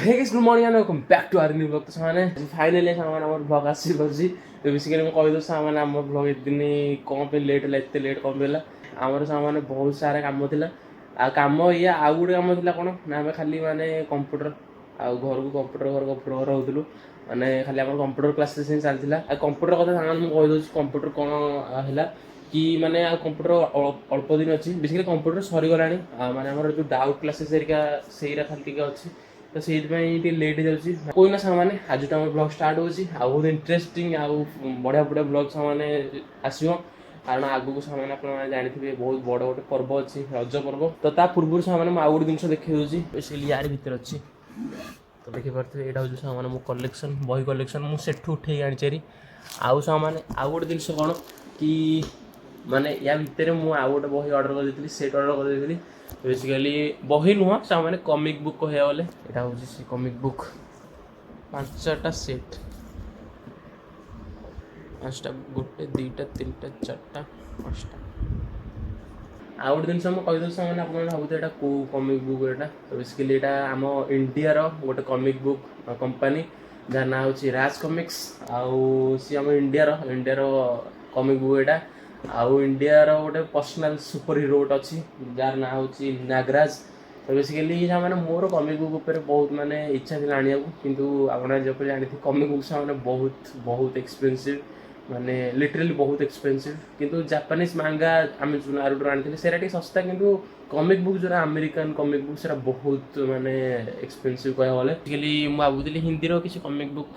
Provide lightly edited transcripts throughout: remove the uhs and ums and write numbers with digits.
Hey guys good morning and welcome back to our new blog. तो सामाने finally सामान हमर ब्लॉग आसी बजी। तो बेसिकली मैं कहि दो सामान हमर ब्लॉग इतनी कोन पे लेट होला, इतने लेट कोन पेला हमर सामान बहुत सारा काम थिला। आ काम या आ गुड काम थिला कोन ना हमें खाली माने कंप्यूटर आ घर को कंप्यूटर होतलु माने खाली हमर कंप्यूटर क्लासेस ही चलथिला। आ कंप्यूटर कथा सामान मैं कहि दो कंप्यूटर कोन हैला कि माने आ कंप्यूटर अल्प दिन अछि। बेसिकली कंप्यूटर सरी गलानी माने हमर जो डाउट क्लासेस एरिका सेइरा खाली टिके अछि। तो से लेट हो कोई ना सामाने आज तो आम ब्लॉग स्टार्ट हो बहुत इंटरेस्टिंग आउ बढ़िया बढ़िया ब्लॉग सामाने आसो कारण आगू सामाने आप जानते बहुत बड़ गोटे पर्व अच्छी रज पर्व। तो ता पूर्व सामाने आउ गोटे जिन देखी दूसरी बेसिकली यार भितर अच्छी। तो देखिपे यहाँ हूँ सामान मो कलेक्शन बही कलेक्शन मुझे उठे आनी आउ सामाने आउ गोटे जिन कौन कि माने या भितर मुझे आउ गोटे बही ऑर्डर कर सेट ऑर्डर कर बेसिकली बही नुह से मैंने कमिक बुक कह गले यहाँ हूँ से कमिक बुक 5टा सेट 5टा गोटे 2टा 3टा 4टा 5टा आउ गोटे जिन कहीदे मैंने आप भावुथे यहाँ कौ कमिक बुक यहाँ। तो बेसिकली यहाँ आम इंडिया गोटे कमिक बुक कंपनी जार ना हूँ राज कमिक्स आउ सी आम इंडिया कमिक बुक यहाँ आउ इंडिया गोटे पर्सनाल सुपर हिरो गोटे अच्छी जार ना हूँ नागराज। तो बेसिकली मैंने मोर कमिक बुक उपर बहुत माने इच्छा थी आने किंतु आपन जो जानी कमिक बुक मैंने बहुत बहुत एक्सपेंसिव माने लिटरली बहुत एक्सपेंसिव किंतु जापानीज मांगा आम जो नारुतो आनी से सस्ता किंतु कमिक बुक जो अमेरिकन कमिक बुक से बहुत माने एक्सपेंसिव कह गले। बेसिकली मुझे भावुली हिंदी किसी कमिक बुक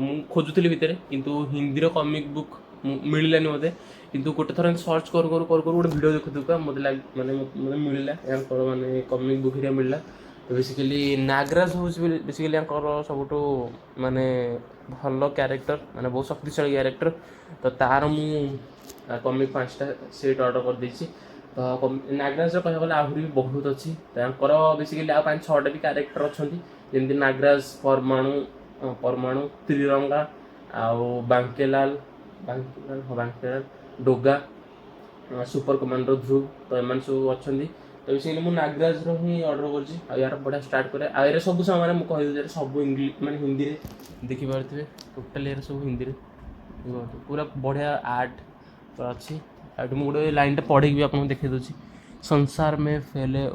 मुझे खोजुली भितर किंतु हिंदी कमिक बुक मिललानी मत किंतु गोटे थर सर्च कर गोटे वीडियो देखुवा मतलब माने मतलब मिलला माने कमिक बुक हिरिया मिलला। तो बेसिकली नागराज हूँ बेसिकली सब माने भल क्यारेक्टर माने बहुत शक्तिशाली क्यारेक्टर। तो तार मु कमिक 5टा सेट ऑर्डर कर देछि। तो नागराज कह गले आहरी भी बहुत अच्छी बेसिकली आ 5-6टा भी क्यारेक्टर अच्छा जमी नागराज परमाणु त्रिरंगा आउ बांकेलाल डोगा सुपर कमांडर ध्रुव। तो एम सब अच्छा। तो बेसिकली मुझे नागराज ही ऑर्डर यार बढ़िया स्टार्ट करे यार सब सामान मुझे कह सब इंग्लिश माने हिंदी में देखिपे टोटाल यार सब हिंदी में पूरा बढ़िया आर्ट अच्छी। मुझे गोटे लाइन पढ़े भी आपको देखे दूसरी संसार में फैले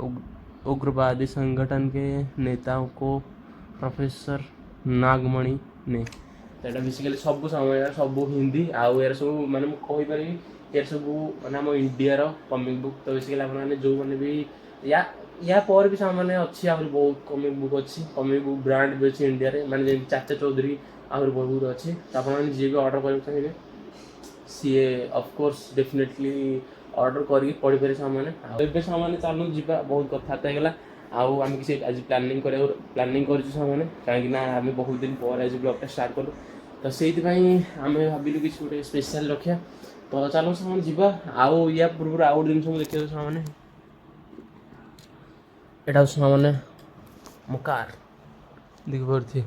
उग्रवादी संगठन के नेताओं को प्रोफेसर नागमणि ने। तो बेसिकली सब समय सब हिंदी आउ यार सब माने कहीपर यार सब माने आम इंडिया कमिक बुक। तो बेसिकली आपने जो मैंने भी या पर भी सामान्य अच्छी आहरी बहुत कमिक बुक अच्छी कमिक बुक ब्रांड भी अच्छी इंडिया रे माने चाचा चौधरी आहरी बहुत अच्छी। तो आपने जी भी ऑर्डर कर चाहिए सी ऑफकोर्स डेफिनेटली ऑर्डर करके पढ़ी पारे सामाने सामाने चलू जा बहुत कथबार्ता होगा आउ आम किसी आज प्लानिंग कर कहीं आम बहुत दिन पर आज ब्लॉगटा स्टार्ट कलु। तो से आम भाविलु कि गोटे स्पेशल रखा। तो चलो सामान जी आउ या पूर्व आउ गोटे जिन देखिए सामाने यहाँ सामाने मो कार देखिपे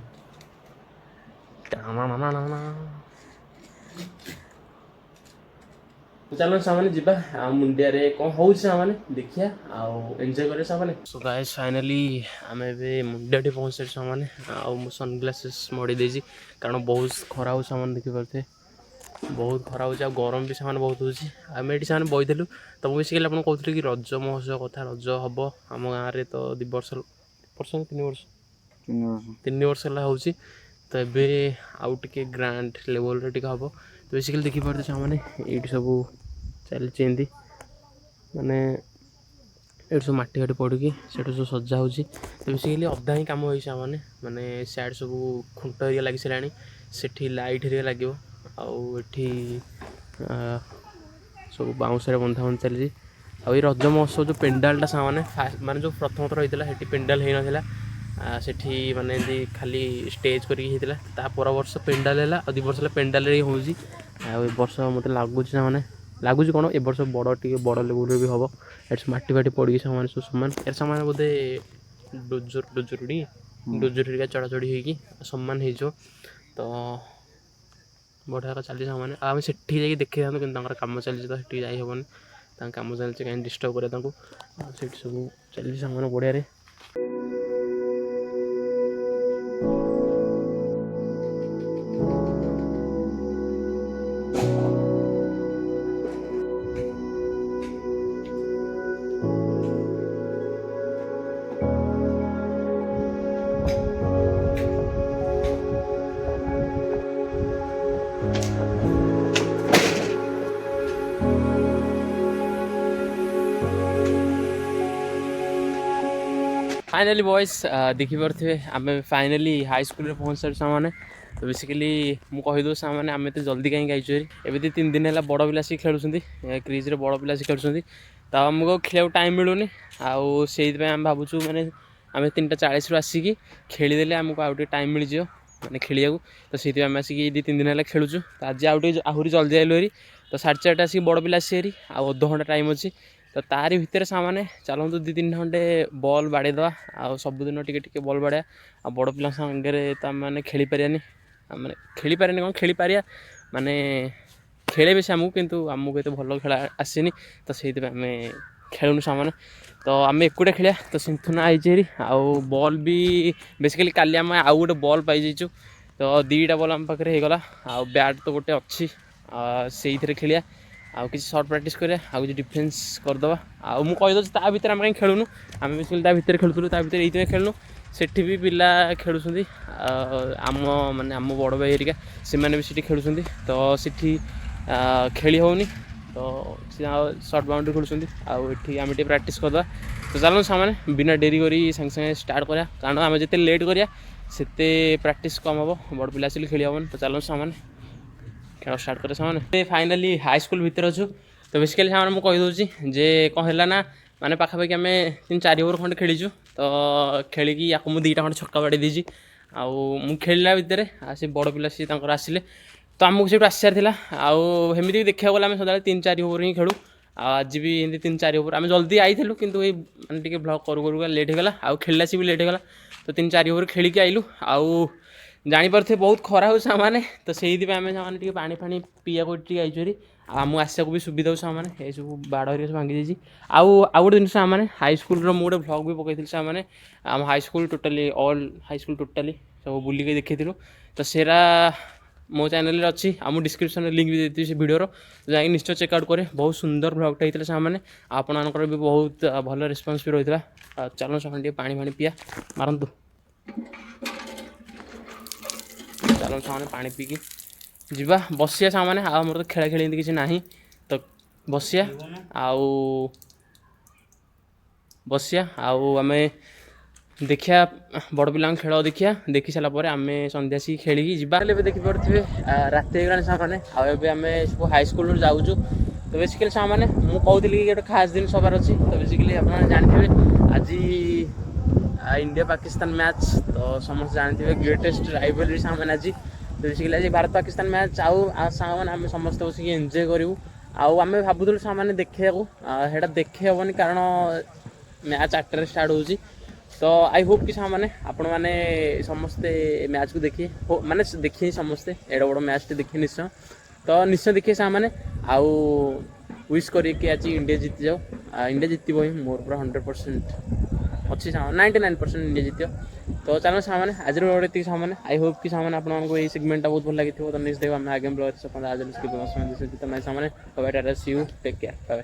चलो सामाने जी मुंडिया रे कौन हो सामाने देखिया आउ एंजॉय करे सामाने। सो गाइस फाइनली आम ए मुंडिया टे पहुँचे सामाने आउ मो सनग्लासेस मड़ी देजी कारण बहुत खरा हो सामान देखिपे बहुत खरा हो गरम भी सामान बहुत होची आम ये सामान बहीलु। तो बेसिकली आपको कहते कि रज महोत्सव कथा रज हम आम गाँव में तो 2 वर्ष 3 वर्ष है हूँ। तो ये आउ टे ग्रांड लेवल रे टिके हम। तो बेसिकली देखिपे सामाने ये सब चलती माने ये सब मटी घाटी पड़ी से सब सजा हो। तो बेसिकली अधा ही कम हो माने सैड सब खुंट एरिया लगी सारे से लाइट एरिया लगे आठी सब बाउंस बंधा बंध चली। आई रज महोत्सव जो पेंडालटा सामाने फास्ट माने जो प्रथम थर होता है पेंडाल हो नाला सेठी माने खाली स्टेज करता पर वर्ष पेंडाल है 2 वर्ष पेंडाल हो वर्ष मत लगुच माने लगुच कौन ए वर्ष बड़ टे बड़ लेवल भी हम एट मटी फाटी पड़ी सामान सब सामान एर सामान बोधे डोजर चढ़ाचढ़ी होगी सम्मान हो। तो बढ़िया चली सामान आम से देखी था कि कम चलती तो से जाहबन कम चलती कहीं डिस्टर्ब करे सब चली सामान बढ़िया। फाइनाली बॉयज देखिपे आम फाइनाली हाई स्कूल में पहुँच सारी सामने तो बेसिकली मुझे कहीदे सामने आम तो जल्दी कहीं गाइचु एवं 3 दिन है बड़ पिला सी खेलुं क्रिज्रे बड़ पिला सी खेलुं तो आमको खेल टाइम मिलूनी आउ से आम भावुँ मैंने आम 3:40 आसिकी खेलीदे आमको आउ टाइम मिल जाए मैंने खेलिया तो से आम आसिक 2-3 दिन है खेलुचु तो आज आहरी जल्दी आइलु हेरी तो 4:30 आसिक बड़ पिला आसी हेरी आउ अध घंटा टाइम अच्छी तो तारी भितर सामने चलतु 2-3 घंटे बॉल बाड़ेदवा आ सबुदिन टिके बॉल बाड़ा आ बड़ पिला सागर तो आम मैंने खेली पारानी मैंने खेली पारे कौन खेली पारिया माने खेले बेस आमको किंतु आमको ये भल खेला आसनी तो से आम खेलुन सामने तो आम एकुटा खेलिया तो सिंथुना आई आउ बॉल भी बेसिकली काली आम आउ गोटे बॉल पाई तो 2टा बॉल आम पाखे होगला आउ बैट तो गोटे अच्छी से खेलिया आउ किसी सर्ट प्रैक्टिस करिया आउ किसी डिफेन्स करदे आउ मुझे कहीदे ता भर आम कहीं खेलुनु आम बेसिकली ता भर खेलुलु ता भर ये खेलुनु सेठी भी पिला खेलुं आम माने आम बड़ भाई हेरिका से मैंने भी सीठी खेलुं तो सीठी खेली होनी तो सर्ट बाउंड्री खेलुं आउठी आम प्रैक्टिस करदे तो चलो सामने बिना डेरी करी संगे संगे स्टार्ट करा कारण आम जिते लेट करिया सेते प्रैक्टिस कम हम बड़ पिला आसिले खेली हेन तो चलो सामने खेल स्टार्ट करे सामने फाइनाली हाई स्कूल भितर अच्छु तो बेसिकली सामने मुझे कहीदे जे कौन है ना माने पाखापाखि आम 3-4 ओवर खंडे खेलीचु तो खेलिकी या मुझे 2टा खंडे छक्का बाड़ी देजी आउ मु खेलला भितर से बड़ पिला सी आसिले तो आमको से आसार था आउमी भी देखा गला आम सदा 3-4 ओवर ही खेलु आज भी एमती 3-4 ओवर आम जल्दी आईलु कितु मानते ब्लग करू लेट होगा आउ खेलला सी भी लेट होगा तो 3-4 ओवर खेलिकी आइलु आउ जानीपे बहुत खरा हो सामने तो से आम सामने पानी फाणी पीया आईचुरी आम आसक भी सुविधा हो सामने ये सब बाड़ हरिया सब भांगी जाइए आउ गोटे जिन सामने हाई स्कूल मुझे ब्लॉग भी पकई सामने आम high school totally all high school totally सब बुलिक देखी तो सेरा मो चैनल अच्छी आम डिस्क्रिप्शन लिंक भी देती से वीडियो तो जाकि निश्चय चेकआउट करे बहुत सुंदर ब्लॉगटा होता सामने आपणकर भी बहुत भल रिस्पांस भी रही है चलो सामने पानी फाणी पिया मारतु चलो सामने पानी पीकी जीवा बसिया सामने मोर तो खेला खेली किसी ना तो बसिया आउ बसिया आउ आम देखिया बड़ पिला खेल देखिया देखी सारापर आम संध्या सी खेलिकी जीवा देखिपे रात होगा सामने आम सब हाई स्कूल जाऊँ तो बेसिकली सामने मुझे कहती कि गोटे खास दिन सबार अच्छी तो बेसिकली आप जानते आज इंडिया पाकिस्तान मैच तो समस्त जानते ग्रेटेस्ट राइवलरी सामने आज तो बेसिकली आज भारत पाकिस्तान मैच आउ सामने आम समस्त बस एंजॉय करूँ आम भावुलु सामने देखा देखे हेनी कारण मैच 8 स्टार्ट होची तो आई होप कि सामने आपण मैंने समस्ते मैच को देखिए माने देखिए समस्ते एडा बड़ मैच देखिए निश्चय तो निश्चय देखिए सामने आउ विश करिए कि आज इंडिया जीति जाओ इंडिया जीतब ही मोर पूरा 100% अच्छी 99% इंडिया जीत तो चलो सामने आज गोटे सामने आई होप कि सामने आपको ये सेगमेंटा बहुत भल लगी तो नेक्स्ट देखो आम आगे ब्लॉग आज सामने सी यू टेक केयर बाय।